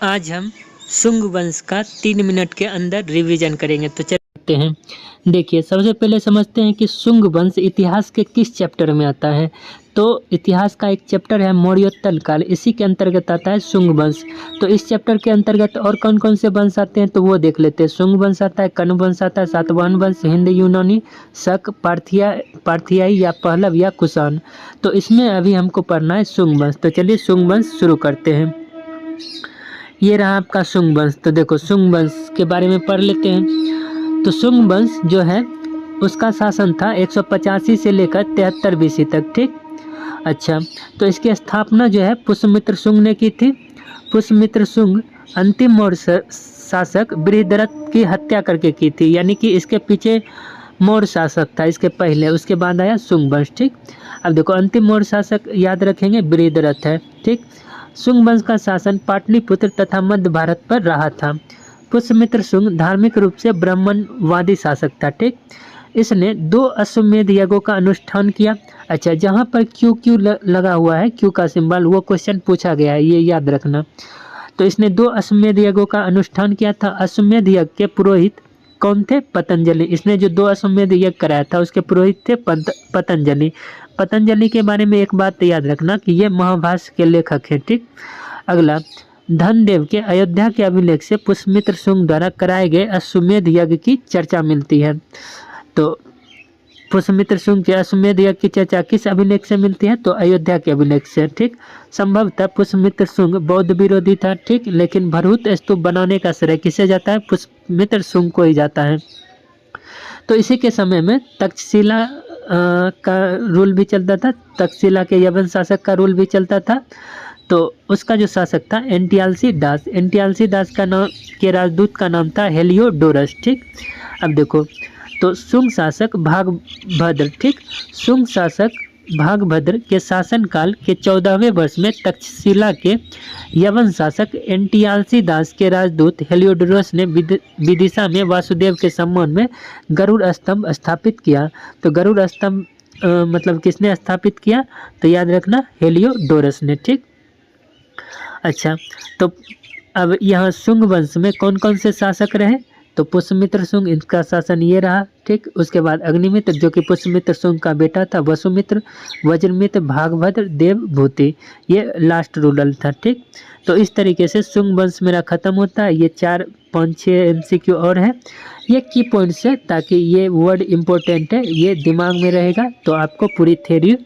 आज हम शुंग वंश का 3 मिनट के अंदर रिवीजन करेंगे। तो चलते हैं। देखिए, सबसे पहले समझते हैं कि शुंग वंश इतिहास के किस चैप्टर में आता है। तो इतिहास का एक चैप्टर है मौर्योत्तर काल, इसी के अंतर्गत आता है शुंग वंश। तो इस चैप्टर के अंतर्गत और कौन कौन से वंश आते हैं तो वो देख लेते हैं। शुंग वंश आता है, कण्व वंश आता है, सातवाहन वंश, हिंद यूनानी, शक, पार्थियाई या पहलव या कुषाण। तो इसमें अभी हमको पढ़ना है शुंग वंश। तो चलिए शुंग वंश शुरू करते हैं। ये रहा आपका शुंग वंश। तो देखो शुंग वंश के बारे में पढ़ लेते हैं। तो शुंग वंश जो है उसका शासन था 185 से लेकर 73 BC तक। ठीक। अच्छा, तो इसकी स्थापना जो है पुष्यमित्र शुंग ने की थी। पुष्यमित्र शुंग अंतिम मौर्य शासक बृहद्रथ की हत्या करके की थी, यानी कि इसके पीछे मौर्य शासक था इसके पहले, उसके बाद आया शुंग वंश। ठीक। अब देखो अंतिम मौर्य शासक याद रखेंगे बृहद्रथ है। ठीक। शुंग वंश का शासन पाटलिपुत्र तथा मध्य भारत पर रहा था। पुष्यमित्र शुंग धार्मिक रूप से ब्राह्मणवादी शासक था। ठीक। इसने 2 अश्वमेध यज्ञों का अनुष्ठान किया। अच्छा, जहाँ पर क्यू क्यू लगा हुआ है, क्यू का सिंबल, वो क्वेश्चन पूछा गया है, ये याद रखना। तो इसने 2 अश्वमेध यज्ञों का अनुष्ठान किया था। अश्वमेध यज्ञ के पुरोहित कौन थे? पतंजलि। इसने जो 2 अश्वमेध यज्ञ कराया था उसके पुरोहित थे पतंजलि। पतंजलि के बारे में एक बात याद रखना कि ये महाभाष्य के लेखक हैं। ठीक। अगला, धनदेव के अयोध्या के अभिलेख से पुष्यमित्र शुंग द्वारा कराए गए अश्वमेध यज्ञ की चर्चा मिलती है। तो पुष्यमित्र शुंग के अश्वमेध यज्ञ की चर्चा किस अभिलेख से मिलती है? तो अयोध्या के अभिलेख से। ठीक। संभवतः पुष्यमित्र शुंग बौद्ध विरोधी था। ठीक। लेकिन भरहुत स्तूप बनाने का श्रेय किसे जाता है? पुष्यमित्र शुंग को ही जाता है। तो इसी के समय में तक्षशिला का रूल भी चलता था। तक्षशिला के यवन शासक का रूल भी चलता था। तो उसका जो शासक था एंटियालसी दास। एंटियालसी दास का नाम के राजदूत का नाम था हेलियोडोरस। ठीक। अब देखो, तो शुंग शासक भागभद्र। ठीक। शुंग शासक भागभद्र के शासनकाल के 14वें वर्ष में तक्षशिला के यवन शासक एंटियालसी दास के राजदूत हेलियोडोरस ने विदिशा में वासुदेव के सम्मान में गरुड़ स्तंभ स्थापित किया। तो गरुड़ स्तंभ मतलब किसने स्थापित किया? तो याद रखना हेलियोडोरस ने। ठीक। अच्छा, तो अब यहाँ शुंग वंश में कौन कौन से शासक रहे? तो पुष्यमित्र शुंग, इनका शासन ये रहा। ठीक। उसके बाद अग्निमित्र जो कि पुष्यमित्र शुंग का बेटा था, वसुमित्र, वज्रमित्र, भागभद्र, देवभूति, ये लास्ट रूलर था। ठीक। तो इस तरीके से शुंग वंश मेरा खत्म होता है। ये 4, 5, 6 MCQ और है, ये की पॉइंट्स है ताकि ये वर्ड इम्पोर्टेंट है, ये दिमाग में रहेगा तो आपको पूरी थ्योरी